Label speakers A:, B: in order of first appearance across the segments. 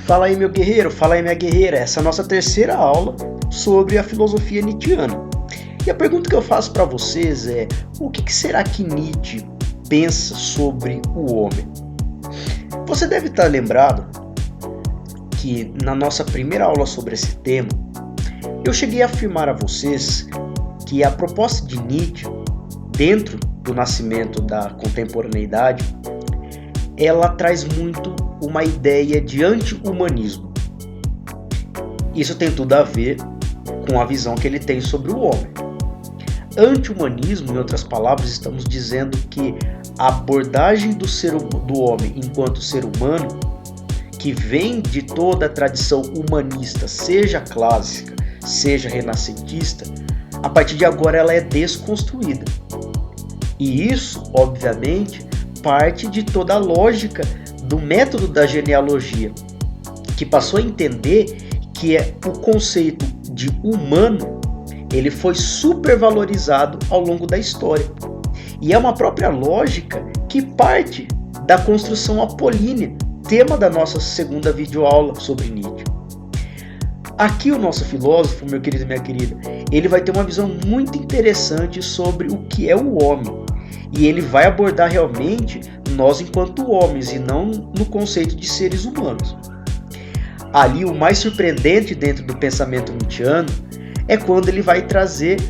A: Fala aí, meu guerreiro, fala aí, minha guerreira. Essa é a nossa terceira aula sobre a filosofia nietzschiana. E a pergunta que eu faço para vocês é: o que será que Nietzsche pensa sobre o homem? Você deve estar lembrado que na nossa primeira aula sobre esse tema, eu cheguei a afirmar a vocês que a proposta de Nietzsche, dentro do nascimento da contemporaneidade, ela traz muito uma ideia de anti-humanismo. Isso tem tudo a ver com a visão que ele tem sobre o homem. Anti-humanismo, em outras palavras, estamos dizendo que a abordagem do homem enquanto ser humano, que vem de toda a tradição humanista, seja clássica, seja renascentista, a partir de agora ela é desconstruída. E isso, obviamente, parte de toda a lógica do método da genealogia, que passou a entender que o conceito de humano ele foi supervalorizado ao longo da história. E é uma própria lógica que parte da construção apolínea, tema da nossa segunda videoaula sobre Nietzsche. Aqui o nosso filósofo, meu querido e minha querida, ele vai ter uma visão muito interessante sobre o que é o homem. E ele vai abordar realmente nós enquanto homens e não no conceito de seres humanos. Ali o mais surpreendente dentro do pensamento nietzschiano é quando ele vai trazer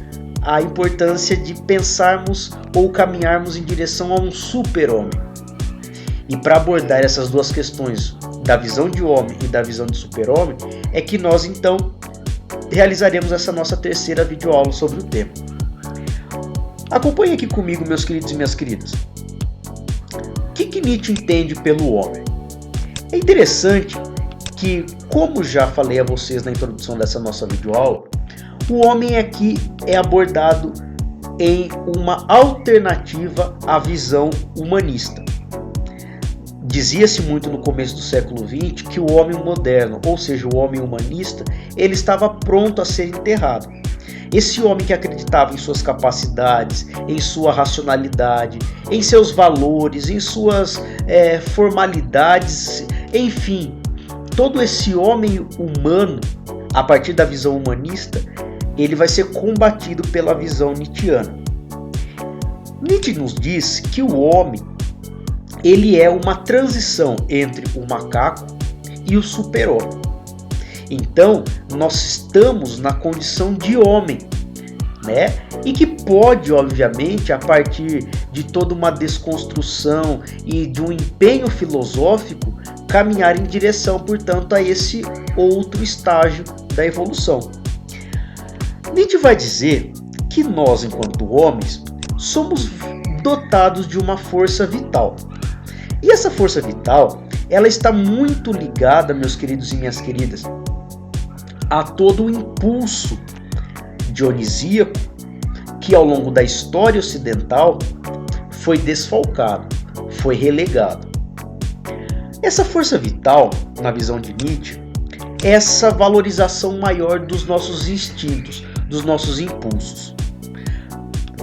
A: a importância de pensarmos ou caminharmos em direção a um super-homem. E para abordar essas duas questões, da visão de homem e da visão de super-homem, é que nós então realizaremos essa nossa terceira videoaula sobre o tema. Acompanhe aqui comigo, meus queridos e minhas queridas. O que Nietzsche entende pelo homem? É interessante que, como já falei a vocês na introdução dessa nossa videoaula, o homem aqui é abordado em uma alternativa à visão humanista. Dizia-se muito no começo do século XX que o homem moderno, ou seja, o homem humanista, ele estava pronto a ser enterrado. Esse homem que acreditava em suas capacidades, em sua racionalidade, em seus valores, em suas formalidades, enfim, todo esse homem humano, a partir da visão humanista, ele vai ser combatido pela visão nietzschiana. Nietzsche nos diz que o homem ele é uma transição entre o macaco e o super-homem. Então, nós estamos na condição de homem, né? E que pode, obviamente, a partir de toda uma desconstrução e de um empenho filosófico, caminhar em direção, portanto, a esse outro estágio da evolução. Nietzsche vai dizer que nós, enquanto homens, somos dotados de uma força vital. E essa força vital, ela está muito ligada, meus queridos e minhas queridas, a todo o impulso dionisíaco que ao longo da história ocidental foi desfalcado, foi relegado. Essa força vital, na visão de Nietzsche, é essa valorização maior dos nossos instintos, dos nossos impulsos.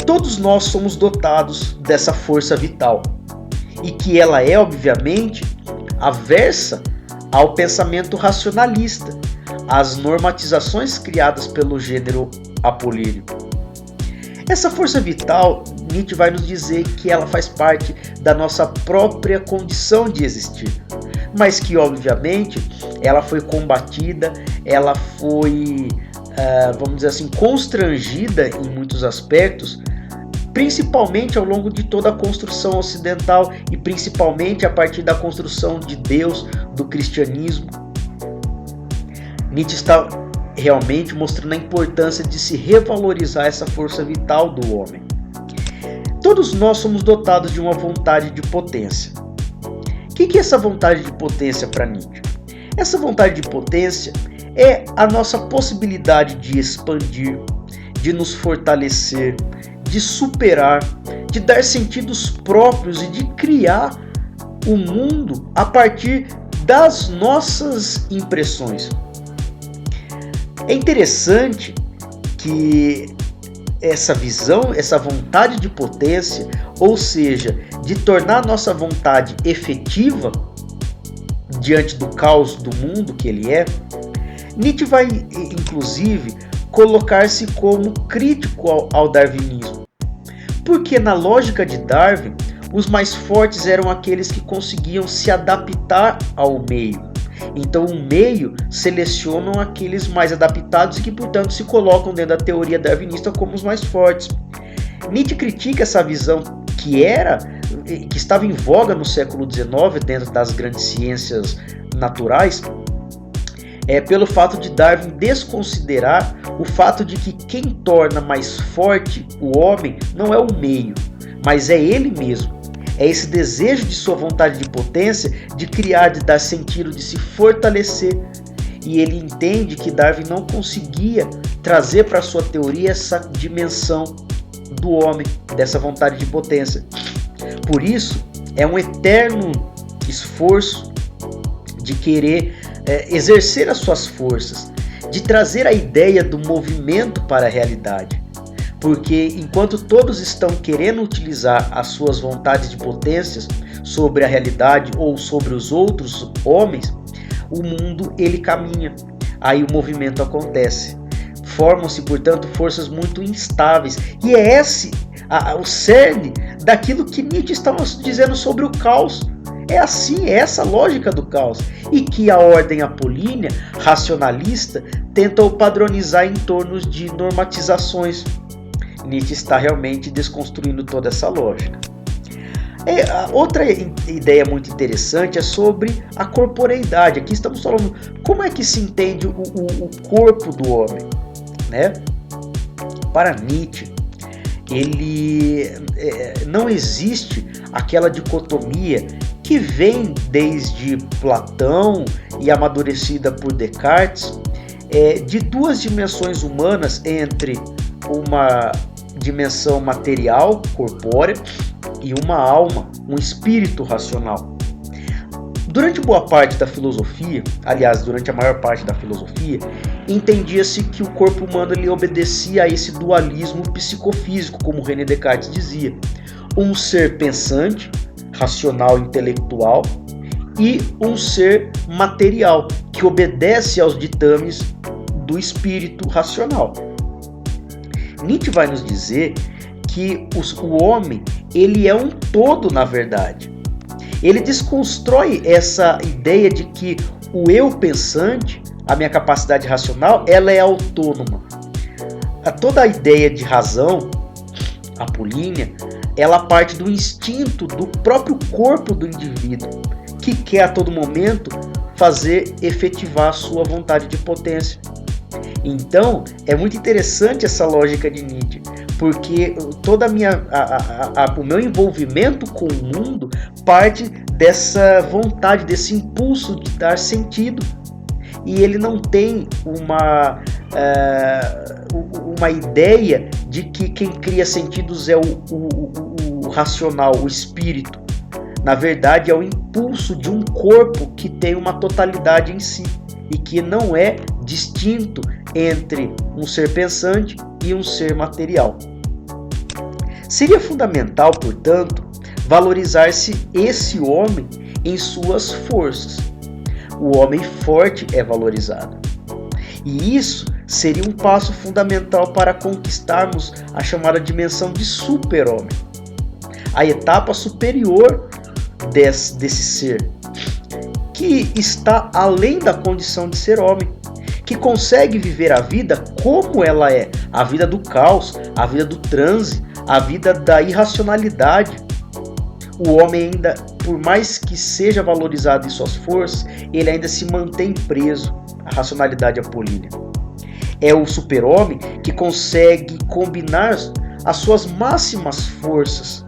A: Todos nós somos dotados dessa força vital e que ela é, obviamente, aversa ao pensamento racionalista, às normatizações criadas pelo gênero apolíneo. Essa força vital, Nietzsche vai nos dizer que ela faz parte da nossa própria condição de existir, mas que, obviamente, ela foi combatida, ela foi, vamos dizer assim, constrangida em muitos aspectos, principalmente ao longo de toda a construção ocidental e principalmente a partir da construção de Deus, do cristianismo. Nietzsche está realmente mostrando a importância de se revalorizar essa força vital do homem. Todos nós somos dotados de uma vontade de potência. O que é essa vontade de potência para Nietzsche? Essa vontade de potência é a nossa possibilidade de expandir, de nos fortalecer, de superar, de dar sentidos próprios e de criar o mundo a partir das nossas impressões. É interessante que essa visão, essa vontade de potência, ou seja, de tornar a nossa vontade efetiva, diante do caos do mundo que ele é, Nietzsche vai, inclusive, colocar-se como crítico ao darwinismo. Porque na lógica de Darwin, os mais fortes eram aqueles que conseguiam se adaptar ao meio. Então o meio seleciona aqueles mais adaptados e que, portanto, se colocam dentro da teoria darwinista como os mais fortes. Nietzsche critica essa visão que estava em voga no século XIX dentro das grandes ciências naturais, pelo fato de Darwin desconsiderar o fato de que quem torna mais forte o homem não é o meio, mas é ele mesmo. É esse desejo de sua vontade de potência, de criar, de dar sentido, de se fortalecer. E ele entende que Darwin não conseguia trazer para sua teoria essa dimensão do homem, dessa vontade de potência. Por isso, é um eterno esforço de querer exercer as suas forças, de trazer a ideia do movimento para a realidade. Porque enquanto todos estão querendo utilizar as suas vontades de potências sobre a realidade ou sobre os outros homens, o mundo ele caminha, aí o movimento acontece. Formam-se, portanto, forças muito instáveis. E é esse o cerne daquilo que Nietzsche estava dizendo sobre o caos. É assim, é essa lógica do caos. E que a ordem apolínea, racionalista, tenta padronizar em torno de normatizações. Nietzsche está realmente desconstruindo toda essa lógica. Outra ideia muito interessante é sobre a corporeidade. Aqui estamos falando como é que se entende o corpo do homem, né? Para Nietzsche, não existe aquela dicotomia que vem desde Platão e amadurecida por Descartes, de duas dimensões humanas, entre uma dimensão material, corpórea, e uma alma, um espírito racional. Durante boa parte da filosofia, aliás, durante a maior parte da filosofia, entendia-se que o corpo humano ele obedecia a esse dualismo psicofísico, como René Descartes dizia. Um ser pensante, racional, intelectual, e um ser material, que obedece aos ditames do espírito racional. Nietzsche vai nos dizer que o homem ele é um todo, na verdade. Ele desconstrói essa ideia de que o eu pensante, a minha capacidade racional, ela é autônoma. Toda a ideia de razão apolínea, ela parte do instinto do próprio corpo do indivíduo, que quer a todo momento fazer efetivar a sua vontade de potência. Então, é muito interessante essa lógica de Nietzsche, porque toda o meu envolvimento com o mundo parte dessa vontade, desse impulso de dar sentido. E ele não tem uma ideia de que quem cria sentidos é o racional, o espírito. Na verdade, é o impulso de um corpo que tem uma totalidade em si e que não é distinto entre um ser pensante e um ser material. Seria fundamental, portanto, valorizar-se esse homem em suas forças. O homem forte é valorizado. E isso seria um passo fundamental para conquistarmos a chamada dimensão de super-homem, a etapa superior desse ser, que está além da condição de ser homem, que consegue viver a vida como ela é, a vida do caos, a vida do transe, a vida da irracionalidade. O homem ainda, por mais que seja valorizado em suas forças, ele ainda se mantém preso à racionalidade apolínea. É o super-homem que consegue combinar as suas máximas forças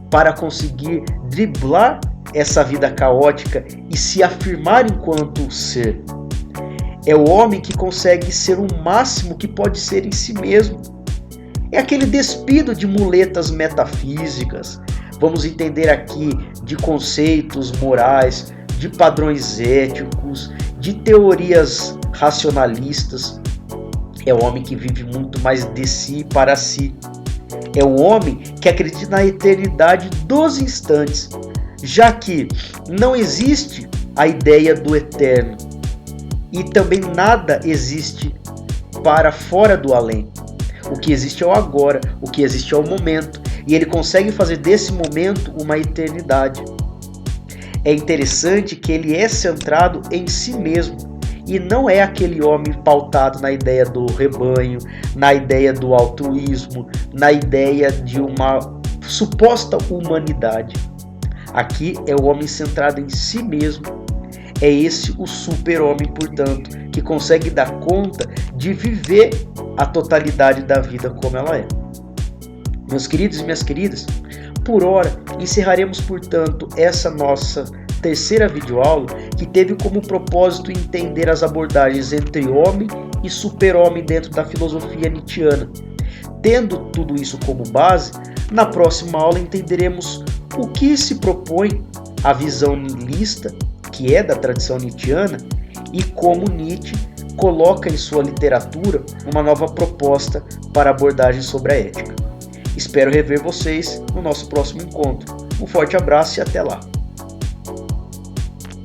A: para conseguir driblar essa vida caótica e se afirmar enquanto ser. É o homem que consegue ser o máximo que pode ser em si mesmo. É aquele despido de muletas metafísicas. Vamos entender aqui de conceitos morais, de padrões éticos, de teorias racionalistas. É o homem que vive muito mais de si para si. É o homem que acredita na eternidade dos instantes, já que não existe a ideia do eterno. E também nada existe para fora do além. O que existe é o agora, o que existe é o momento, e ele consegue fazer desse momento uma eternidade. É interessante que ele é centrado em si mesmo, e não é aquele homem pautado na ideia do rebanho, na ideia do altruísmo, na ideia de uma suposta humanidade. Aqui é o homem centrado em si mesmo. É esse o super-homem, portanto, que consegue dar conta de viver a totalidade da vida como ela é. Meus queridos e minhas queridas, por hora encerraremos, portanto, essa nossa terceira videoaula, que teve como propósito entender as abordagens entre homem e super-homem dentro da filosofia nietzschiana. Tendo tudo isso como base, na próxima aula entenderemos o que se propõe a visão nihilista, que é da tradição nietzschiana, e como Nietzsche coloca em sua literatura uma nova proposta para abordagem sobre a ética. Espero rever vocês no nosso próximo encontro. Um forte abraço e até lá!